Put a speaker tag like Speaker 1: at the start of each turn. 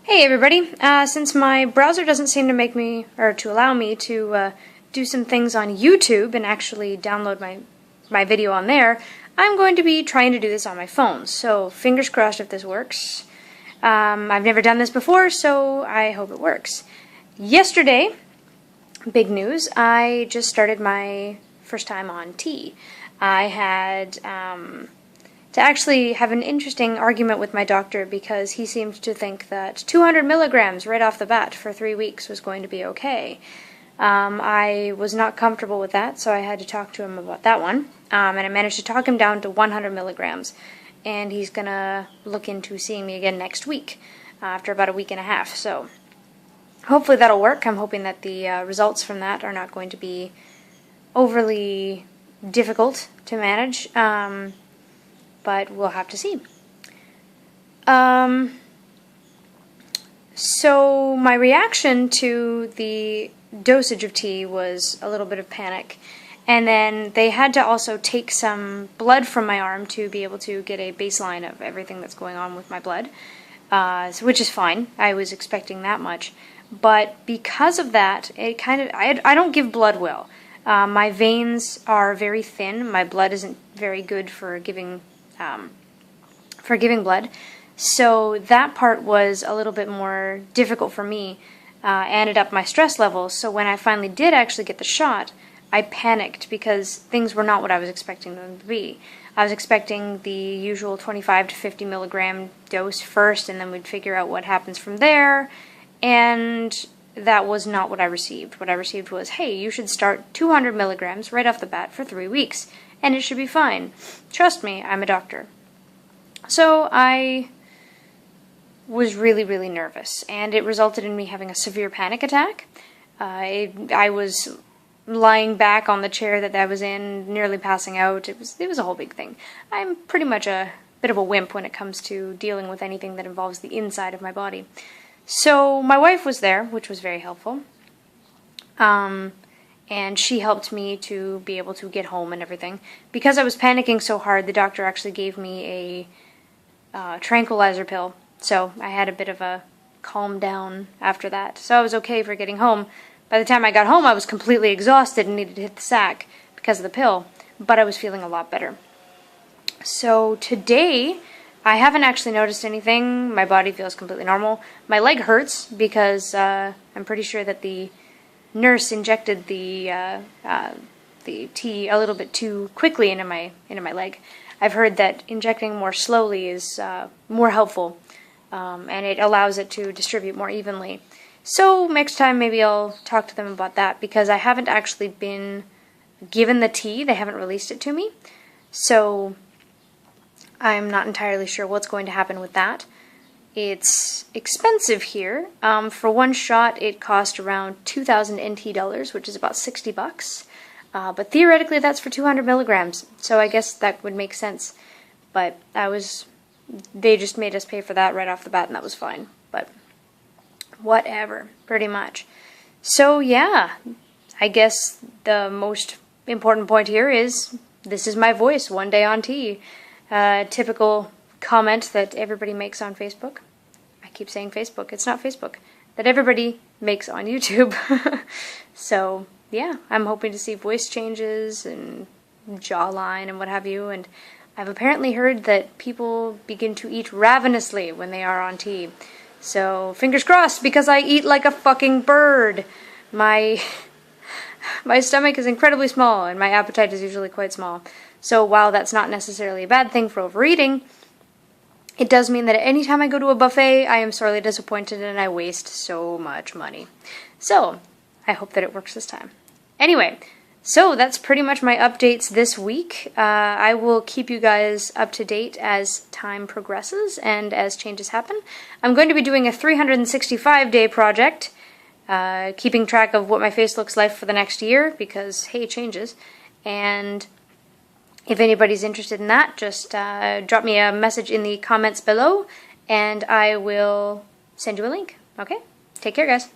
Speaker 1: Hey everybody, since my browser doesn't seem to make me, or to allow me to do some things on YouTube and actually download my video on there, I'm going to be trying to do this on my phone, so fingers crossed if this works. I've never done this before, so I hope it works. Yesterday, big news, I just started my first time on tea. I had to actually have an interesting argument with my doctor because he seemed to think that 200 milligrams right off the bat for 3 weeks was going to be okay. I was not comfortable with that, so I had to talk to him about that one, and I managed to talk him down to 100 milligrams, and he's going to look into seeing me again next week after about a week and a half, so hopefully that'll work. I'm hoping that the results from that are not going to be overly difficult to manage, but we'll have to see. So my reaction to the dosage of tea was a little bit of panic, and then they had to also take some blood from my arm to be able to get a baseline of everything that's going on with my blood, which is fine. I was expecting that much, but because of that, it kind of I don't give blood well. My veins are very thin. My blood isn't very good for giving blood, so that part was a little bit more difficult for me, and it upped my stress levels. So when I finally did actually get the shot, I panicked because things were not what I was expecting them to be. I was expecting the usual 25 to 50 milligram dose first, and then we'd figure out what happens from there, and that was not what I received. What I received was, hey, you should start 200 milligrams right off the bat for 3 weeks, and it should be fine. Trust me, I'm a doctor. So I was really, really nervous, and it resulted in me having a severe panic attack. I was lying back on the chair that I was in, nearly passing out. It was a whole big thing. I'm pretty much a bit of a wimp when it comes to dealing with anything that involves the inside of my body. So my wife was there, which was very helpful. And she helped me to be able to get home and everything. Because I was panicking so hard, the doctor actually gave me a tranquilizer pill, so I had a bit of a calm down after that. So I was okay for getting home. By the time I got home, I was completely exhausted and needed to hit the sack because of the pill, but I was feeling a lot better. So today, I haven't actually noticed anything. My body feels completely normal. My leg hurts because I'm pretty sure that the nurse injected the tea a little bit too quickly into my leg. I've heard that injecting more slowly is more helpful, and it allows it to distribute more evenly. So next time maybe I'll talk to them about that, because I haven't actually been given the tea. They haven't released it to me, so I'm not entirely sure what's going to happen with that. It's expensive here. For one shot, it cost around 2,000 NT dollars, which is about $60. But theoretically, that's for 200 milligrams, so I guess that would make sense. But they just made us pay for that right off the bat, and that was fine. But whatever, pretty much. So yeah, I guess the most important point here is this is my voice one day on tea. Typical comment that everybody makes on Facebook. I keep saying Facebook, it's not Facebook. That everybody makes on YouTube. So yeah, I'm hoping to see voice changes and jawline and what have you, and I've apparently heard that people begin to eat ravenously when they are on tea. So fingers crossed, because I eat like a fucking bird. My stomach is incredibly small, and my appetite is usually quite small. So while that's not necessarily a bad thing for overeating, it does mean that any time I go to a buffet, I am sorely disappointed and I waste so much money. So I hope that it works this time. Anyway, so that's pretty much my updates this week. I will keep you guys up to date as time progresses and as changes happen. I'm going to be doing a 365-day project, keeping track of what my face looks like for the next year, because, hey, it changes. And if anybody's interested in that, just drop me a message in the comments below, and I will send you a link. Okay? Take care, guys.